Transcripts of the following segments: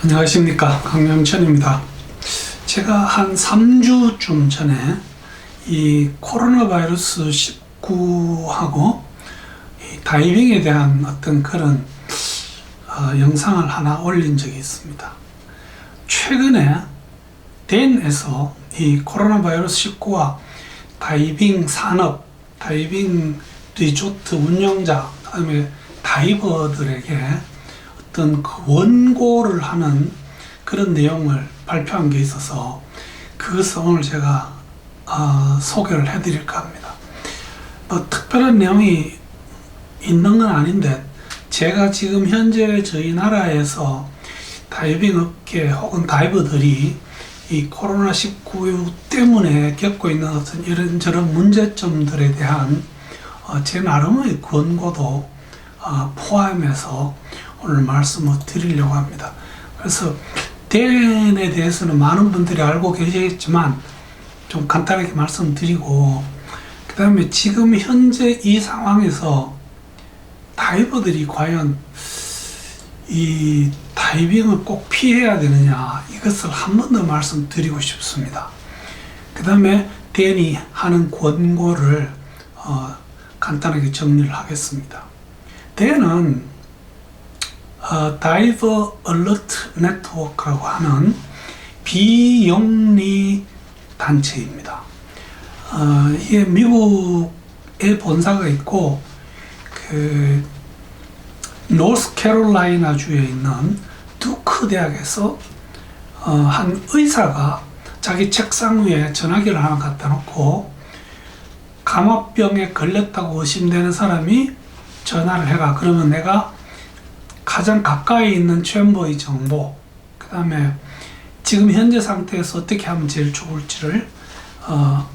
안녕하십니까, 강명천입니다. 제가 한 3주쯤 전에 이 코로나 바이러스 19하고 이 다이빙에 대한 어떤 그런 영상을 하나 올린 적이 있습니다. 최근에 댄에서 이 코로나 바이러스 19와 다이빙 산업, 다이빙 리조트 운영자, 그다음에 다이버들에게 어떤 그 원고를 하는 그런 내용을 발표한 게 있어서 그것을 오늘 제가 소개를 해드릴까 합니다. 뭐 특별한 내용이 있는 건 아닌데, 제가 지금 현재 저희 나라에서 다이빙 업계 혹은 다이버들이 이 코로나19 때문에 겪고 있는 어떤 이런저런 문제점들에 대한 제 나름의 권고도 포함해서 오늘 말씀을 드리려고 합니다. 그래서 댄에 대해서는 많은 분들이 알고 계시겠지만 좀 간단하게 말씀드리고, 그 다음에 지금 현재 이 상황에서 다이버들이 과연 이 다이빙을 꼭 피해야 되느냐, 이것을 한 번 더 말씀드리고 싶습니다. 그 다음에 댄이 하는 권고를 간단하게 정리를 하겠습니다. 댄은 다이버 얼러트 네트워크라고 하는 비영리 단체입니다. 이게 미국에 본사가 있고, 그 노스캐롤라이나 주에 있는 두크 대학에서 한 의사가 자기 책상 위에 전화기를 하나 갖다 놓고 감압병에 걸렸다고 의심되는 사람이 전화를 해가, 그러면 내가 가장 가까이 있는 챔버의 정보, 그 다음에 지금 현재 상태에서 어떻게 하면 제일 좋을지를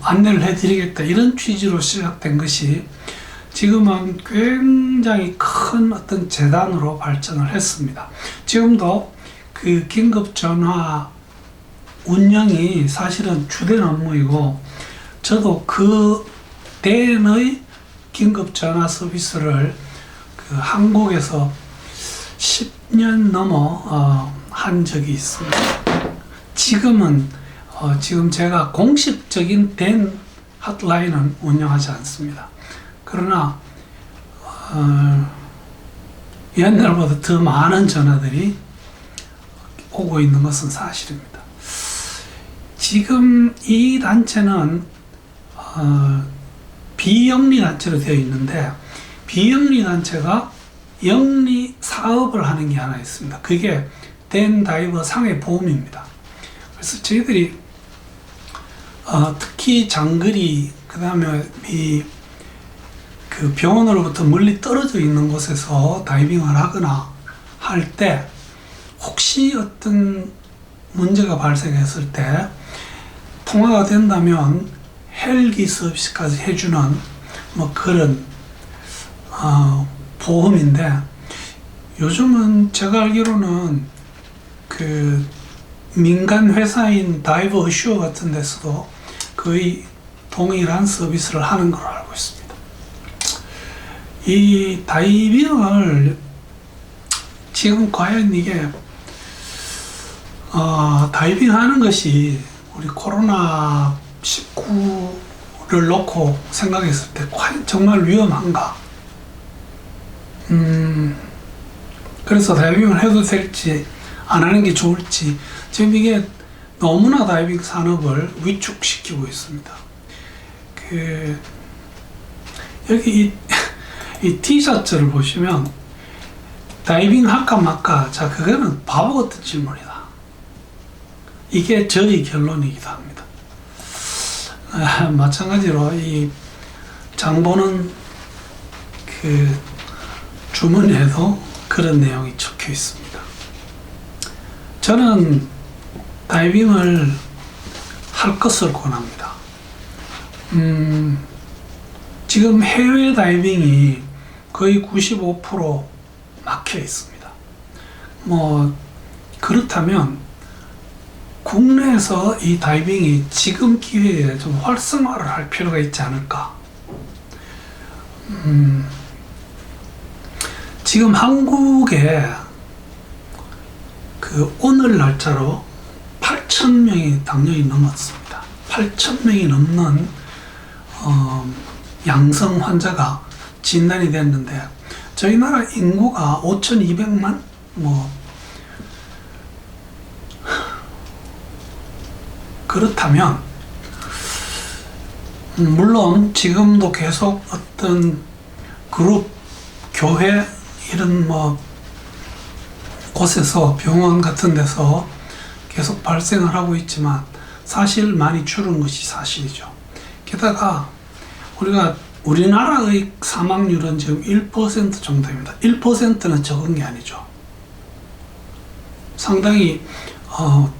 안내를 해드리겠다, 이런 취지로 시작된 것이 지금은 굉장히 큰 어떤 재단으로 발전을 했습니다. 지금도 그 긴급전화 운영이 사실은 주된 업무이고, 저도 그 댄의 긴급전화 서비스를 그 한국에서 10년 넘어 한 적이 있습니다. 지금은 지금 제가 공식적인 댄 핫라인은 운영하지 않습니다. 그러나 옛날보다 더 많은 전화들이 오고 있는 것은 사실입니다. 지금 이 단체는 비영리 단체로 되어 있는데, 비영리 단체가 영리 사업을 하는 게 하나 있습니다. 그게 댄 다이버 상해 보험입니다. 그래서 저희들이 특히 장거리, 그 다음에 그 병원으로부터 멀리 떨어져 있는 곳에서 다이빙을 하거나 할 때 혹시 어떤 문제가 발생했을 때 통화가 된다면 헬기 서비스까지 해주는 뭐 그런 보험인데, 요즘은 제가 알기로는 그 민간 회사인 다이버 어슈어 같은 데서도 거의 동일한 서비스를 하는 걸로 알고 있습니다. 이 다이빙을 지금 과연 이게 다이빙 하는 것이 우리 코로나 19를 놓고 생각했을 때 과연 정말 위험한가? 그래서 다이빙을 해도 될지 안 하는 게 좋을지, 지금 이게 너무나 다이빙 산업을 위축시키고 있습니다. 여기 이 티셔츠를 보시면 다이빙 할까 말까, 자, 그거는 바보 같은 질문이다. 이게 저의 결론이기도 합니다. 마찬가지로 이 장보는 그 주문에도 그런 내용이 적혀 있습니다. 저는 다이빙을 할 것을 권합니다. 지금 해외 다이빙이 거의 95% 막혀 있습니다. 뭐 그렇다면 국내에서 이 다이빙이 지금 기회에 좀 활성화를 할 필요가 있지 않을까. 지금 한국에 오늘 날짜로 8,000명이 당뇨이 넘었습니다. 8,000명이 넘는 양성 환자가 진단이 됐는데, 저희 나라 인구가 5,200만 그렇다면, 물론 지금도 계속 어떤 그룹, 교회 이런 곳에서, 병원 같은 데서 계속 발생을 하고 있지만 사실 많이 줄은 것이 사실이죠. 게다가 우리나라의 사망률은 지금 1% 정도입니다. 1%는 적은 게 아니죠. 상당히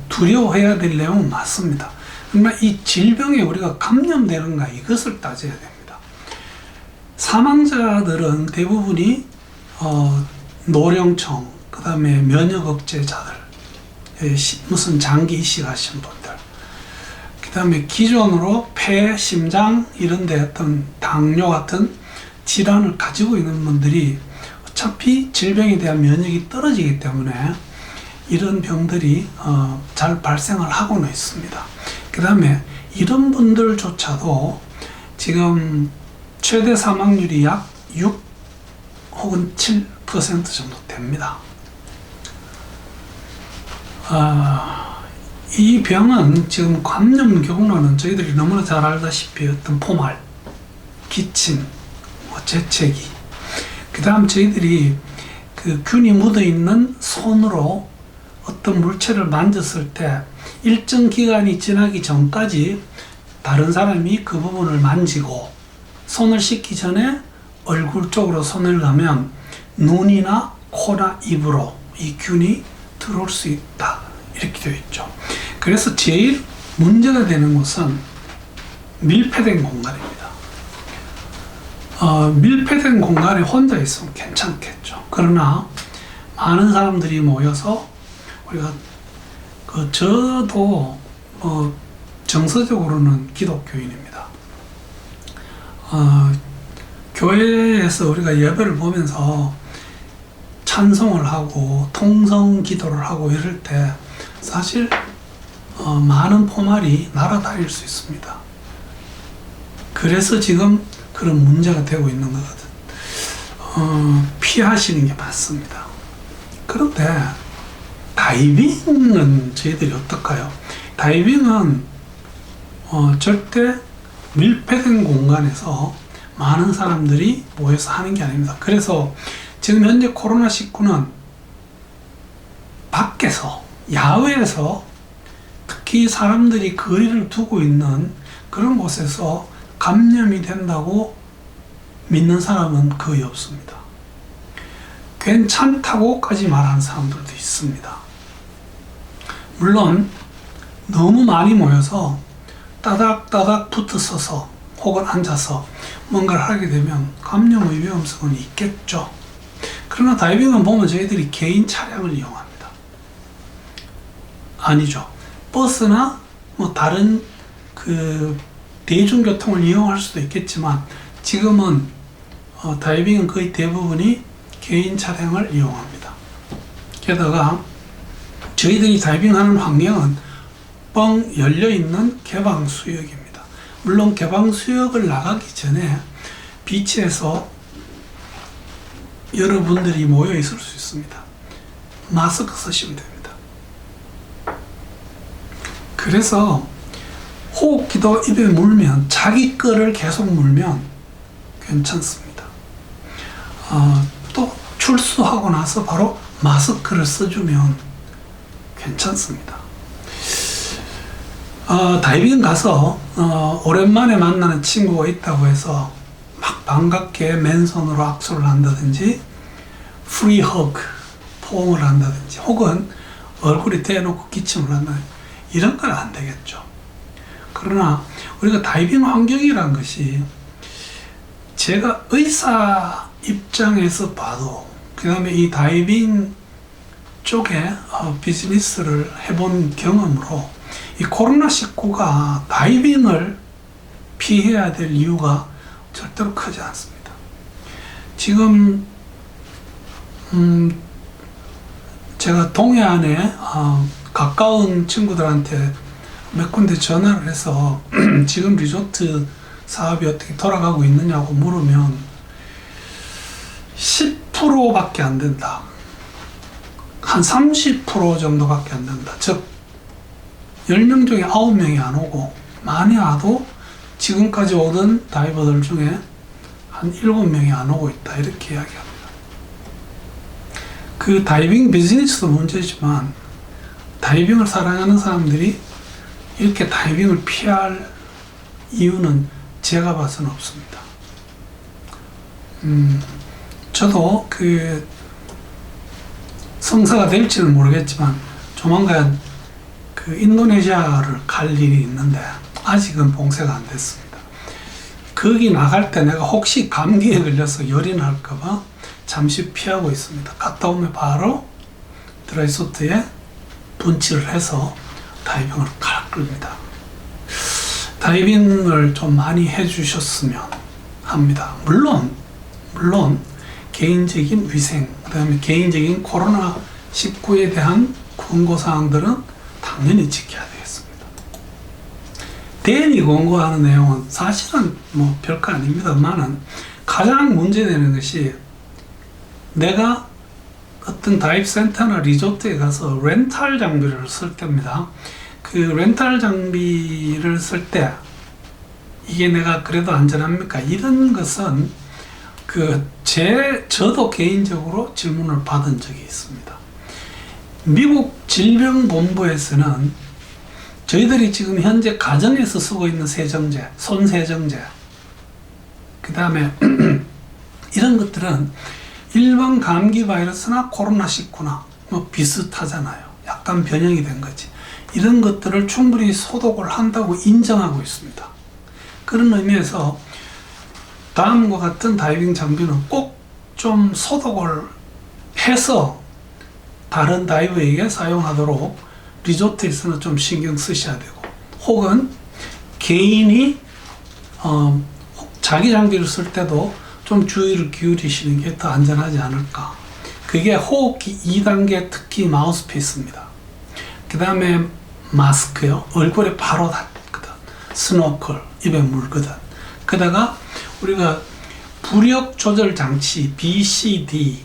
두려워해야 될 내용은 맞습니다. 그러나 이 질병에 우리가 감염되는가, 이것을 따져야 됩니다. 사망자들은 대부분이 노령층, 그 다음에 면역억제자들, 무슨 장기 이식하신 분들, 그 다음에 기존으로 폐, 심장 이런 데 어떤 당뇨 같은 질환을 가지고 있는 분들이 어차피 질병에 대한 면역이 떨어지기 때문에 이런 병들이 잘 발생을 하고는 있습니다. 그 다음에 이런 분들조차도 지금 최대 사망률이 약 6 혹은 7% 정도 됩니다. 이 병은 지금 감염 경로는 저희들이 너무나 잘 알다시피 어떤 포말, 기침, 재채기, 그 다음 저희들이 그 균이 묻어있는 손으로 어떤 물체를 만졌을 때 일정 기간이 지나기 전까지 다른 사람이 그 부분을 만지고, 손을 씻기 전에 얼굴 쪽으로 손을 가면 눈이나 코나 입으로 이 균이 들어올 수 있다, 이렇게 되어 있죠. 그래서 제일 문제가 되는 곳은 밀폐된 공간입니다. 밀폐된 공간에 혼자 있으면 괜찮겠죠. 그러나 많은 사람들이 모여서, 우리가 저도 정서적으로는 기독교인입니다. 교회에서 우리가 예배를 보면서 찬송을 하고 통성 기도를 하고 이럴 때 사실 많은 포말이 날아다닐 수 있습니다. 그래서 지금 그런 문제가 되고 있는 거거든. 피하시는 게 맞습니다. 그런데 다이빙은 저희들이 어떨까요? 다이빙은 절대 밀폐된 공간에서 많은 사람들이 모여서 하는 게 아닙니다. 그래서 지금 현재 코로나19는 밖에서, 야외에서, 특히 사람들이 거리를 두고 있는 그런 곳에서 감염이 된다고 믿는 사람은 거의 없습니다. 괜찮다고까지 말하는 사람들도 있습니다. 물론 너무 많이 모여서 따닥따닥 붙어서서 혹은 앉아서 뭔가를 하게 되면 감염의 위험성은 있겠죠. 그러나 다이빙은 보면 저희들이 개인 차량을 이용합니다. 아니죠. 버스나 다른 대중교통을 이용할 수도 있겠지만, 지금은 다이빙은 거의 대부분이 개인 차량을 이용합니다. 게다가 저희들이 다이빙하는 환경은 뻥 열려있는 개방 수역입니다. 물론 개방 수역을 나가기 전에 비치에서 여러분들이 모여 있을 수 있습니다. 마스크 쓰시면 됩니다. 그래서 호흡기도 입에 물면, 자기 거를 계속 물면 괜찮습니다. 또 출수하고 나서 바로 마스크를 써주면 괜찮습니다. 다이빙 가서 오랜만에 만나는 친구가 있다고 해서 막 반갑게 맨손으로 악수를 한다든지 프리 허그, 포옹을 한다든지, 혹은 얼굴에 대놓고 기침을 한다든지, 이런 건 안 되겠죠. 그러나 우리가 다이빙 환경이란 것이, 제가 의사 입장에서 봐도, 그 다음에 이 다이빙 쪽에 비즈니스를 해본 경험으로, 이 코로나19가 다이빙을 피해야 될 이유가 절대로 크지 않습니다. 지금 제가 동해안에 가까운 친구들한테 몇 군데 전화를 해서 지금 리조트 사업이 어떻게 돌아가고 있느냐고 물으면 10%밖에 안 된다. 한 30% 정도밖에 안 된다. 즉 10명 중에 9명이 안 오고, 많이 와도 지금까지 오던 다이버들 중에 한 7명이 안 오고 있다. 이렇게 이야기합니다. 그 다이빙 비즈니스도 문제지만 다이빙을 사랑하는 사람들이 이렇게 다이빙을 피할 이유는 제가 봐서는 없습니다. 저도 그 성사가 될지는 모르겠지만 조만간 그 인도네시아를 갈 일이 있는데 아직은 봉쇄가 안 됐습니다. 거기 나갈 때 내가 혹시 감기에 걸려서 열이 날까봐 잠시 피하고 있습니다. 갔다 오면 바로 드라이소트에 분칠을 해서 다이빙을 갈 겁니다. 다이빙을 좀 많이 해주셨으면 합니다. 물론 개인적인 위생, 그 다음에 개인적인 코로나19에 대한 권고사항들은 당연히 지켜야 되겠습니다. 대인이 권고하는 내용은 사실은 뭐 별거 아닙니다만은 가장 문제되는 것이 내가 어떤 다이브센터나 리조트에 가서 렌탈 장비를 쓸 때입니다. 그 렌탈 장비를 쓸 때 이게 내가 그래도 안전합니까? 이런 것은 저도 개인적으로 질문을 받은 적이 있습니다. 미국 질병본부에서는 저희들이 지금 현재 가정에서 쓰고 있는 세정제, 손세정제, 그 다음에 이런 것들은 일반 감기 바이러스나 코로나19나 뭐 비슷하잖아요. 약간 변형이 된 거지. 이런 것들을 충분히 소독을 한다고 인정하고 있습니다. 그런 의미에서 다음과 같은 다이빙 장비는 꼭 좀 소독을 해서 다른 다이버에게 사용하도록 리조트에서는 좀 신경 쓰셔야 되고, 혹은 개인이 자기 장비를 쓸 때도 좀 주의를 기울이시는 게 더 안전하지 않을까. 그게 호흡기 2단계, 특히 마우스피스입니다. 그 다음에 마스크요. 얼굴에 바로 닿거든. 스노클, 입에 물거든. 그다가 우리가 부력 조절 장치 BCD의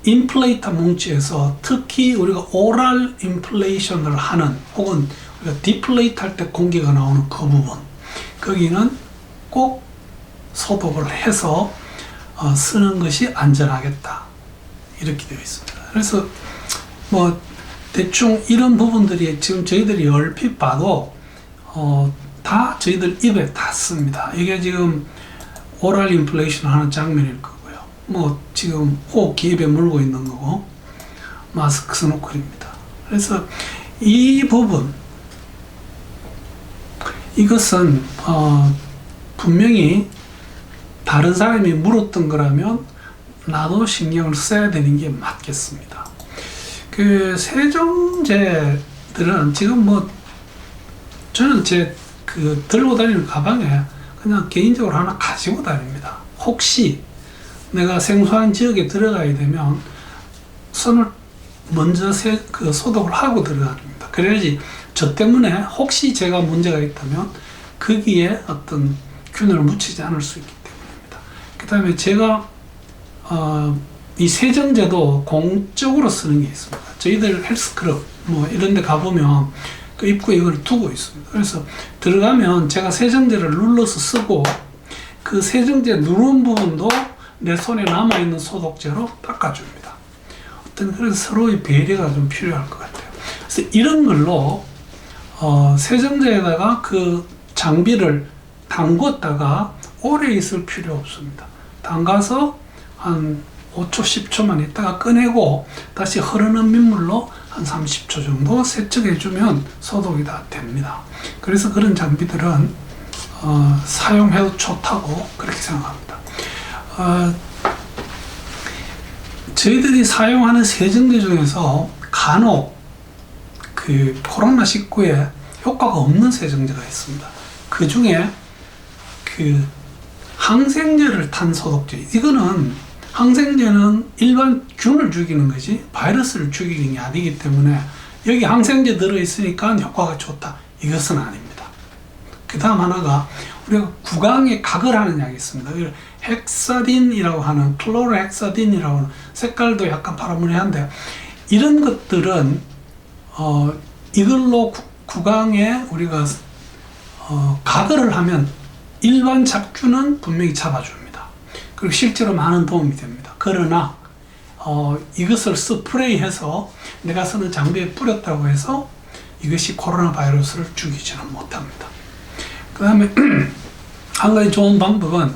인플레이터 뭉치에서 특히 우리가 오랄 인플레이션을 하는, 혹은 우리가 디플레이트 할 때 공기가 나오는 그 부분, 거기는 꼭 소독을 해서 쓰는 것이 안전하겠다. 이렇게 되어 있습니다. 그래서 뭐 대충 이런 부분들이 지금 저희들이 얼핏 봐도 다 저희들 입에 닿습니다. 이게 지금 오랄 인플레이션 하는 장면일 거고요. 뭐 지금 호흡기 입에 물고 있는 거고, 마스크 스노클입니다. 그래서 이 부분, 이것은 분명히 다른 사람이 물었던 거라면 나도 신경을 써야 되는 게 맞겠습니다. 그 세정제들은 지금 뭐 저는 들고 다니는 가방에 그냥 개인적으로 하나 가지고 다닙니다. 혹시 내가 생소한 지역에 들어가야 되면 손을 먼저 소독을 하고 들어갑니다. 그래야지 저 때문에 혹시 제가 문제가 있다면 거기에 어떤 균을 묻히지 않을 수 있기 때문입니다. 그 다음에 제가 이 세정제도 공적으로 쓰는 게 있습니다. 저희들 헬스클럽 뭐 이런 데 가보면 그 입구에 이걸 두고 있습니다. 그래서 들어가면 제가 세정제를 눌러서 쓰고, 그 세정제 누른 부분도 내 손에 남아있는 소독제로 닦아줍니다. 그래서 서로의 배려가 좀 필요할 것 같아요. 그래서 이런 걸로 세정제에다가 그 장비를 담궜다가 오래 있을 필요 없습니다. 담가서 한 5초, 10초만 있다가 꺼내고 다시 흐르는 민물로 한 30초 정도 세척해주면 소독이 다 됩니다. 그래서 그런 장비들은 사용해도 좋다고 그렇게 생각합니다. 저희들이 사용하는 세정제 중에서 간혹 그 코로나19에 효과가 없는 세정제가 있습니다. 그 중에 그 항생제를 탄 소독제, 이거는 항생제는 일반 균을 죽이는 거지 바이러스를 죽이는 게 아니기 때문에 여기 항생제 들어있으니까 효과가 좋다. 이것은 아닙니다. 그 다음 하나가 우리가 구강에 각을 하는 약이 있습니다. 헥사딘이라고 하는 클로로헥사딘이라고 하는 색깔도 약간 파란무늬한데 이런 것들은 이걸로 구강에 우리가 가글을 하면 일반 잡균은 분명히 잡아줍니다. 그리고 실제로 많은 도움이 됩니다. 그러나 이것을 스프레이해서 내가 쓰는 장비에 뿌렸다고 해서 이것이 코로나 바이러스를 죽이지는 못합니다. 그 다음에 한 가지 좋은 방법은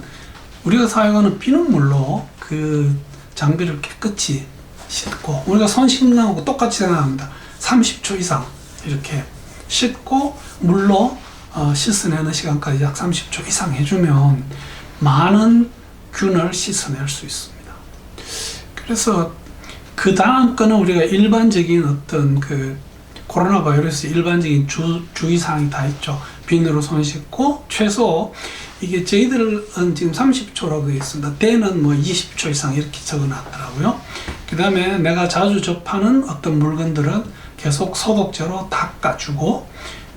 우리가 사용하는 비눗물로 그 장비를 깨끗이 씻고 우리가 손 씻는 거하고 똑같이 생각합니다. 30초 이상 이렇게 씻고 물로 씻어내는 시간까지 약 30초 이상 해주면 많은 균을 씻어낼 수 있습니다. 그래서 그 다음 거는 우리가 일반적인 어떤 그 코로나 바이러스 일반적인 주의사항이 다 있죠. 비누로 손 씻고 최소 이게 저희들은 지금 30초라고 되어 있습니다. 때는 뭐 20초 이상 이렇게 적어 놨더라고요. 그 다음에 내가 자주 접하는 어떤 물건들은 계속 소독제로 닦아주고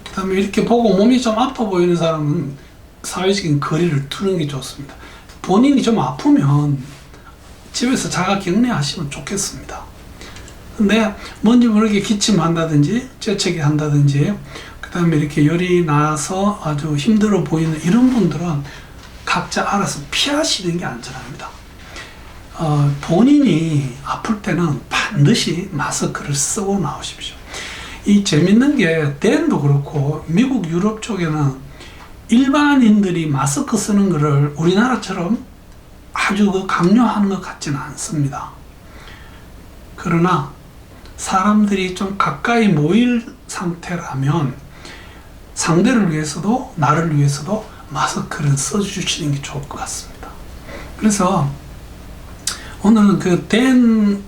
그 다음에 이렇게 보고 몸이 좀 아파 보이는 사람은 사회적인 거리를 두는 게 좋습니다. 본인이 좀 아프면 집에서 자가 격리하시면 좋겠습니다. 근데 뭔지 모르게 기침한다든지 재채기 한다든지 그 다음에 이렇게 열이 나서 아주 힘들어 보이는 이런 분들은 각자 알아서 피하시는 게 안전합니다. 본인이 아플 때는 반드시 마스크를 쓰고 나오십시오. 이 재밌는 게 덴도 그렇고 미국 유럽 쪽에는 일반인들이 마스크 쓰는 것을 우리나라처럼 아주 강요하는 것 같지는 않습니다. 그러나 사람들이 좀 가까이 모일 상태라면 상대를 위해서도 나를 위해서도 마스크를 써주시는 게 좋을 것 같습니다. 그래서 오늘은 그 댄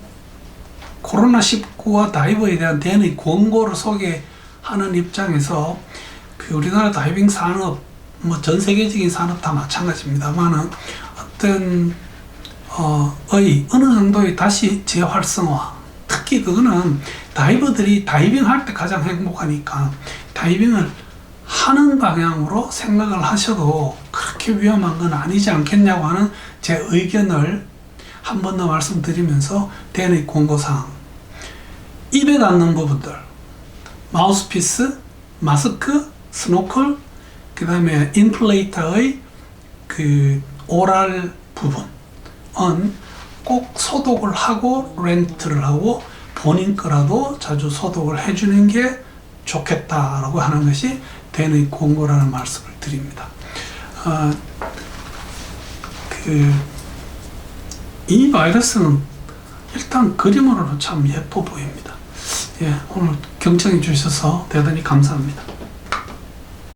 코로나19와 다이버에 대한 댄의 권고를 소개하는 입장에서 그 우리나라 다이빙 산업 뭐 전 세계적인 산업 다 마찬가지입니다만은 어떤 어느 정도의 다시 재활성화 특히 그거는 다이버들이 다이빙 할 때 가장 행복하니까 다이빙을 하는 방향으로 생각을 하셔도 그렇게 위험한 건 아니지 않겠냐고 하는 제 의견을 한 번 더 말씀드리면서 댄의 권고사항 입에 닿는 부분들 마우스피스, 마스크, 스노클 그 다음에 인플레이터의 그 오랄 부분은 꼭 소독을 하고 렌트를 하고 본인 거라도 자주 소독을 해주는 게 좋겠다라고 하는 것이 댄의 권고라는 말씀을 드립니다. 이 바이러스는 일단 그림으로는 참 예뻐 보입니다. 예, 오늘 경청해 주셔서 대단히 감사합니다.